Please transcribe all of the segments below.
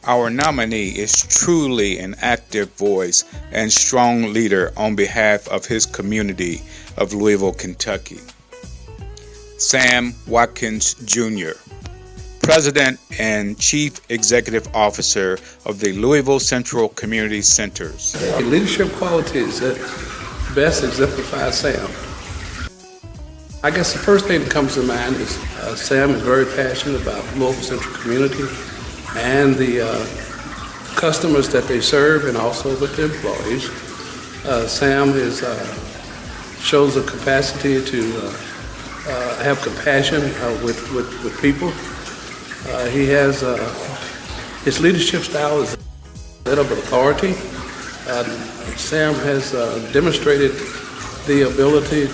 Our nominee is truly an active voice and strong leader on behalf of his community of Louisville, Kentucky. Sam Watkins Jr., President and Chief Executive Officer of the Louisville Central Community Centers. Leadership qualities that best exemplify Sam. I guess the first thing that comes to mind is Sam is very passionate about Louisville Central community and the customers that they serve, and also with the employees. Sam shows a capacity to have compassion with people. He has his leadership style is that of authority. Sam has demonstrated the ability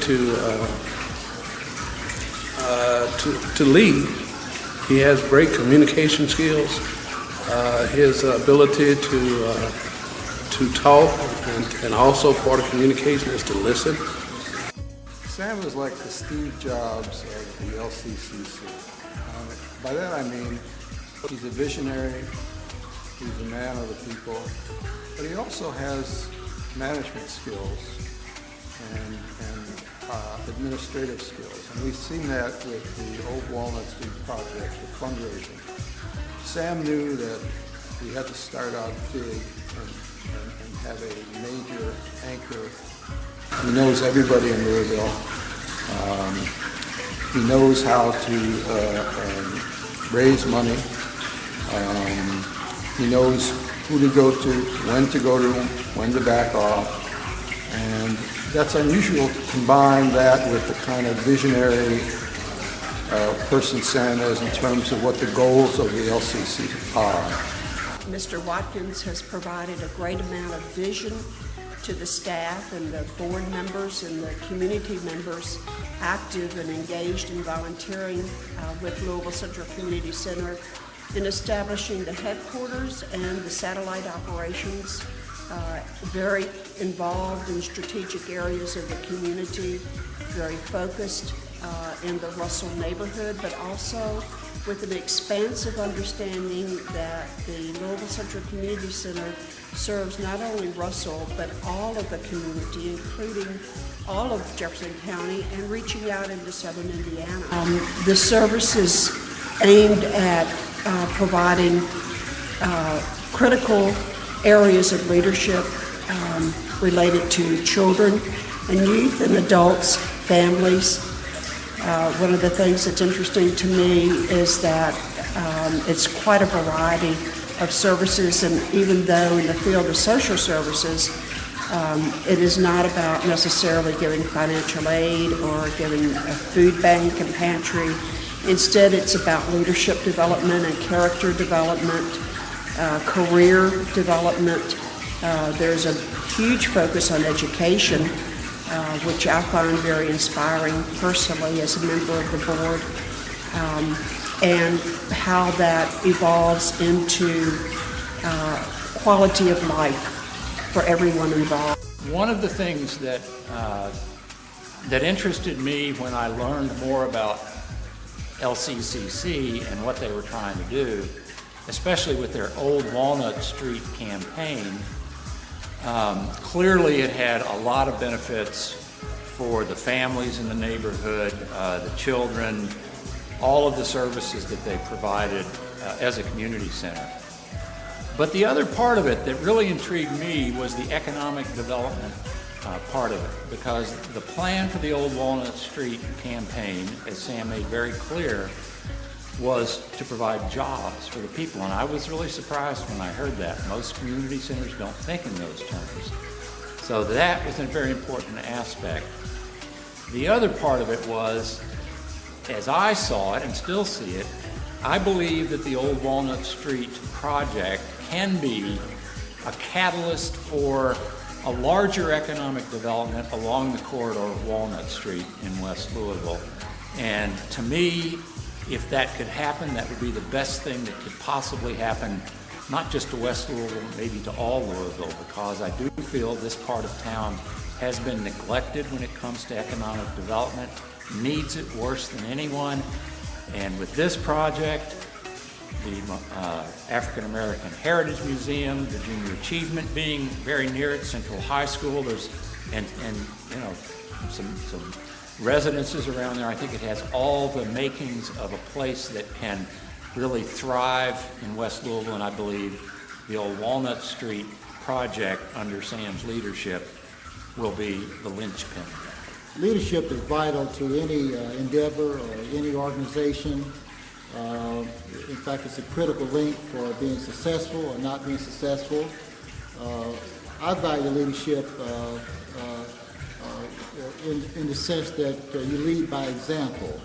to lead. He has great communication skills. His ability to talk, and also part of communication is to listen. Sam is like the Steve Jobs of the LCCC. By that I mean he's a visionary, he's a man of the people, but he also has management skills and administrative skills. And we've seen that with the Old Walnut Street project, the fundraising. Sam knew that we had to start out big and have a major anchor. He knows everybody in Louisville. He knows how to raise money. He knows who to go to, when to back off. And that's unusual to combine that with the kind of visionary person Sam is in terms of what the goals of the LCC are. Mr. Watkins has provided a great amount of vision to the staff and the board members and the community members active and engaged in volunteering with Louisville Central Community Center in establishing the headquarters and the satellite operations, very involved in strategic areas of the community, very focused in the Russell neighborhood, but also with an expansive understanding that the Louisville Central Community Center serves not only Russell, but all of the community, including all of Jefferson County and reaching out into southern Indiana. The service is aimed at providing critical areas of leadership related to children and youth and adults, families. One of the things that's interesting to me is that it's quite a variety of services, and even though in the field of social services, it is not about necessarily giving financial aid or giving a food bank and pantry. Instead, it's about leadership development and character development, career development. There's a huge focus on education, which I find very inspiring personally as a member of the board, and how that evolves into quality of life for everyone involved. One of the things that interested me when I learned more about LCCC and what they were trying to do, especially with their Old Walnut Street campaign, clearly it had a lot of benefits for the families in the neighborhood, the children, all of the services that they provided as a community center. But the other part of it that really intrigued me was the economic development part of it, because the plan for the Old Walnut Street campaign, as Sam made very clear, was to provide jobs for the people. And I was really surprised when I heard that. Most community centers don't think in those terms. So that was a very important aspect. The other part of it was, as I saw it and still see it, I believe that the Old Walnut Street project can be a catalyst for a larger economic development along the corridor of Walnut Street in West Louisville. And to me, if that could happen, that would be the best thing that could possibly happen, not just to West Louisville, maybe to all Louisville, because I do feel this part of town has been neglected when it comes to economic development, needs it worse than anyone. And with this project, African American Heritage Museum, the Junior Achievement being very near it, Central High School. There's and you know some residences around there. I think it has all the makings of a place that can really thrive in West Louisville, and I believe the old Walnut Street project under Sam's leadership will be the linchpin. Leadership is vital to any endeavor or any organization. In fact, it's a critical link for being successful or not being successful. I value leadership in the sense that you lead by example.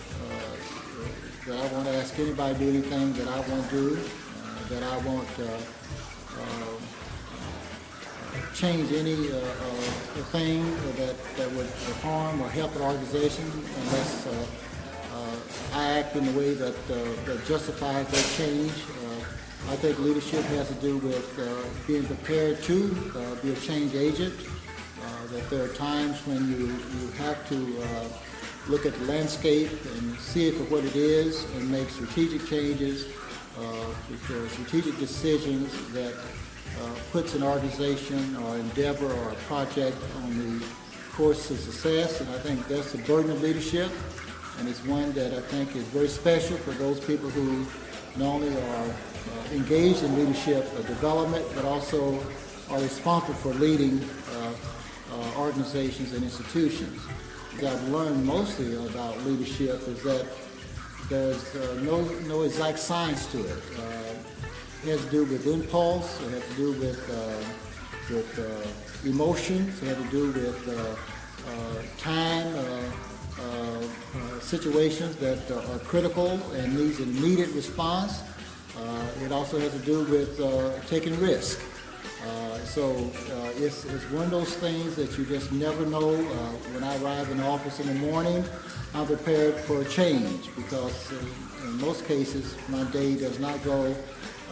That I won't ask anybody to do anything that I won't do. That I won't change any thing that would harm or help an organization unless I act in a way that justifies that change. I think leadership has to do with being prepared to be a change agent, that there are times when you have to look at the landscape and see it for what it is and make strategic changes, strategic decisions that puts an organization or endeavor or a project on the course to success. And I think that's the burden of leadership, and it's one that I think is very special for those people who not only are engaged in leadership development, but also are responsible for leading organizations and institutions. What I've learned mostly about leadership is that there's no exact science to it. It has to do with impulse. It has to do with emotions. It has to do with time, situations that are critical and needs an immediate response. It also has to do with taking risk. So it's one of those things that you just never know. When I arrive in the office in the morning, I'm prepared for a change because in most cases my day does not go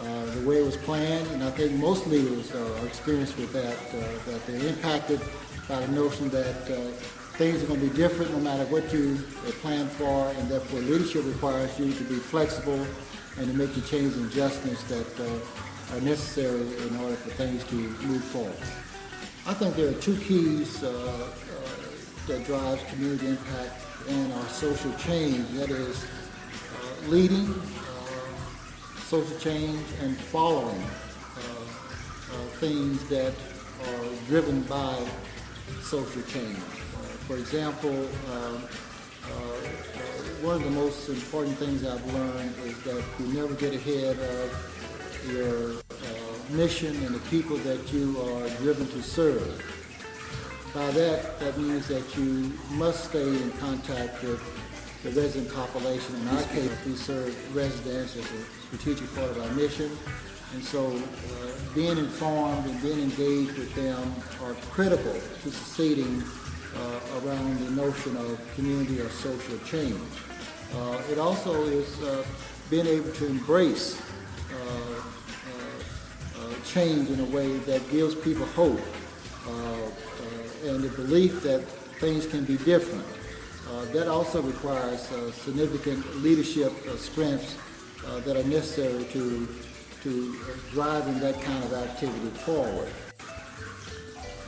the way it was planned, and I think most leaders are experienced with that, that they're impacted by the notion that things are going to be different no matter what you plan for, and therefore leadership requires you to be flexible and to make the changes and adjustments that are necessary in order for things to move forward. I think there are two keys that drives community impact and our social change. That is leading social change and following things that are driven by social change. For example, one of the most important things I've learned is that you never get ahead of your mission and the people that you are driven to serve. By that means that you must stay in contact with the resident population. In our case, we serve residents as a strategic part of our mission. And so being informed and being engaged with them are critical to succeeding around the notion of community or social change. It also is being able to embrace change in a way that gives people hope and the belief that things can be different. That also requires significant leadership strengths that are necessary to driving that kind of activity forward.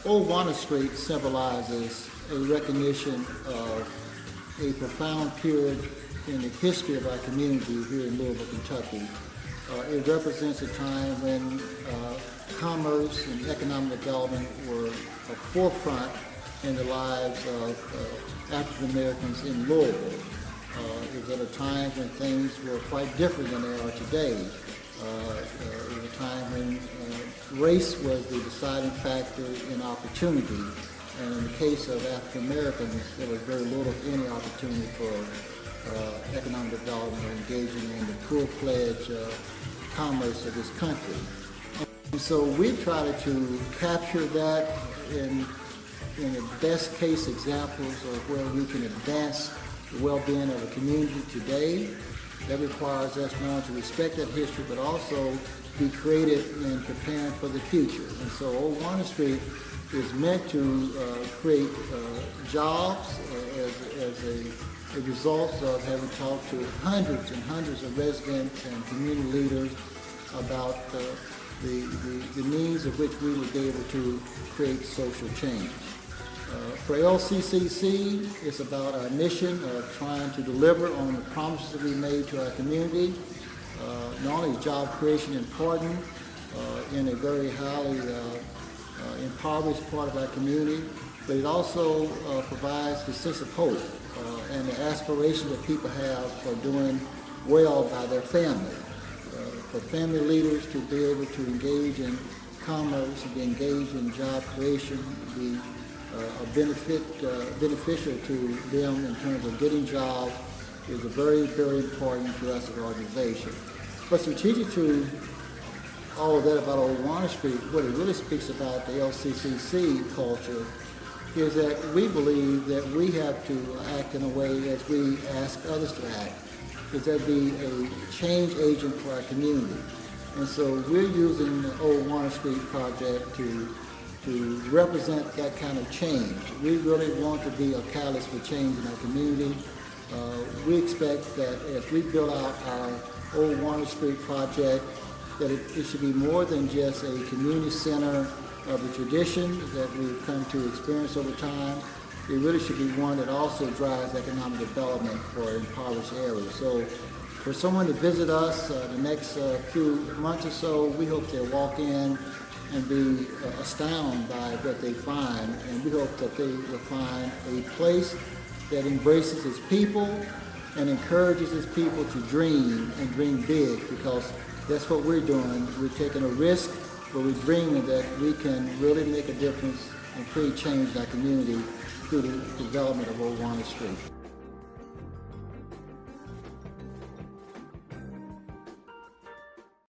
Old Walnut Street symbolizes a recognition of a profound period in the history of our community here in Louisville, Kentucky. It represents a time when commerce and economic development were a forefront in the lives of African Americans in Louisville. It was at a time when things were quite different than they are today. It was a time when race was the deciding factor in opportunity. And in the case of African Americans, there was very little, if any, opportunity for economic development or engaging in the full-fledged commerce of this country. And so we tried to capture that in the best case examples of where we can advance the well-being of a community today. That requires us not only to respect that history, but also be creative in preparing for the future. And so Old Walnut Street is meant to create jobs as a a result of having talked to hundreds and hundreds of residents and community leaders about the means of which we would be able to create social change. For LCCC, it's about our mission of trying to deliver on the promises that we made to our community. Not only is job creation important in a very highly impoverished part of our community, but it also provides the sense of hope and the aspiration that people have for doing well by their family. For family leaders to be able to engage in commerce and be engaged in job creation, be beneficial to them in terms of getting jobs is very, very important to us as an organization. But strategic to all of that about Old Warner Street, what it really speaks about the LCCC culture is that we believe that we have to act in a way as we ask others to act, is that be a change agent for our community. And so we're using the Old Warner Street project to represent that kind of change. We really want to be a catalyst for change in our community. We expect that as we build out our Old Warner Street project, that it should be more than just a community center of the traditions that we've come to experience over time. It really should be one that also drives economic development for impoverished areas. So for someone to visit us the next few months or so, we hope they'll walk in and be astounded by what they find, and we hope that they will find a place that embraces its people and encourages its people to dream and dream big, because that's what we're doing. We're taking a risk, but we're dreaming that we can really make a difference and create change in our community through the development of Old Warner Street.